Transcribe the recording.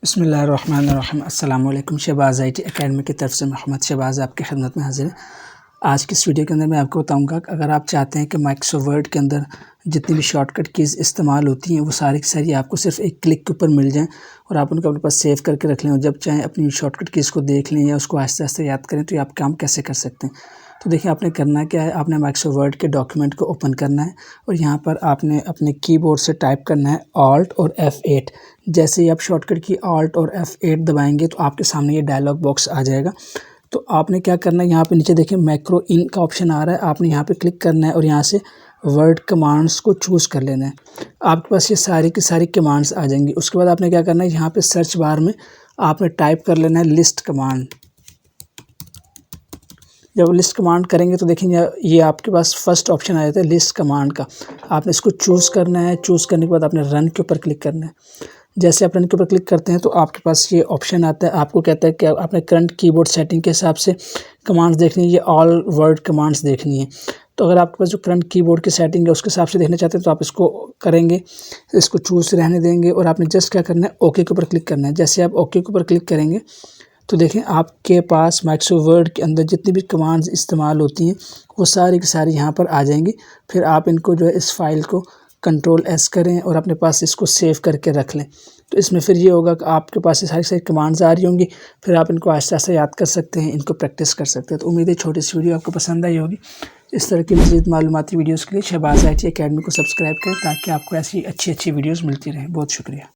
बिस्मिल्लाहिर्रहमानिर्रहीम। अस्सलाम वालेकुम। शहबाज़ IT एकेडमी की तरफ से मोहम्मद शहबाज़ आपकी खिदमत में हाज़िर है। आज की इस वीडियो के अंदर मैं आपको बताऊंगा कि अगर आप चाहते हैं कि माइक्रोसॉफ्ट वर्ड के अंदर जितनी भी शॉर्टकट कीज़ इस्तेमाल होती हैं वो सारी की सारी आपको सिर्फ एक क्लिक के ऊपर मिल जाएँ और आप उनको अपने पास सेव करके रख लें और जब चाहें अपनी शॉर्टकट कीज़ को देख लें या उसको आहिस्ते आहिस्ते याद करें तो ये आप काम कैसे कर सकते हैं। तो देखिए आपने करना क्या है, आपने माइक्रोसॉफ्ट वर्ड के डॉक्यूमेंट को ओपन करना है और यहाँ पर आपने अपने कीबोर्ड से टाइप करना है ऑल्ट और F8। जैसे ही आप शॉर्टकट की ऑल्ट और F8 दबाएंगे तो आपके सामने ये डायलॉग बॉक्स आ जाएगा। तो आपने क्या करना है, यहाँ पे नीचे देखिए मैक्रो इन का ऑप्शन आ रहा है, आपने यहाँ पे क्लिक करना है और यहाँ से वर्ड कमांड्स को चूज़ कर लेना है। आपके पास ये सारी की सारी कमांड्स आ जाएंगी। उसके बाद आपने क्या करना है, यहाँ पे सर्च बार में आपने टाइप कर लेना है लिस्ट कमांड। जब लिस्ट कमांड करेंगे तो देखेंगे ये आपके पास फर्स्ट ऑप्शन आ जाता है लिस्ट कमांड का। आपने इसको चूज़ करना है। चूज़ करने के बाद आपने रन के ऊपर क्लिक करना है। जैसे आप रन के ऊपर क्लिक करते हैं तो आपके पास ये ऑप्शन आता है, आपको कहता है कि आपने करंट कीबोर्ड सेटिंग के हिसाब से कमांड्स देखनी है, ये ऑल वर्ड कमांड्स देखनी है। तो अगर आपके पास जो करंट कीबोर्ड की सेटिंग है उसके हिसाब से देखना चाहते हैं तो आप इसको करेंगे, इसको चूज़ रहने देंगे और आपने जस्ट क्या करना है, ओके के ऊपर क्लिक करना है। जैसे आप ओके के ऊपर क्लिक करेंगे तो देखें आपके पास माइक्रोसॉफ्ट वर्ड के अंदर जितनी भी कमांड्स इस्तेमाल होती हैं वो सारी की सारी यहाँ पर आ जाएंगी। फिर आप इनको जो है इस फाइल को Ctrl+S करें और अपने पास इसको सेव करके रख लें। तो इसमें फिर ये होगा कि आपके पास ये सारी सारी कमांड्स आ रही होंगी, फिर आप इनको आहिस्ता आहिस्ता याद कर सकते हैं, इनको प्रैक्टिस कर सकते हैं। तो उम्मीद है छोटी सी वीडियो आपको पसंद आई होगी। इस तरह की मज़ीद मालूमाती वीडियोज़ के लिए शहबाज़ IT एकेडमी को सब्सक्राइब करें ताकि आपको ऐसी अच्छी अच्छी वीडियोज़ मिलती रहें। बहुत शुक्रिया।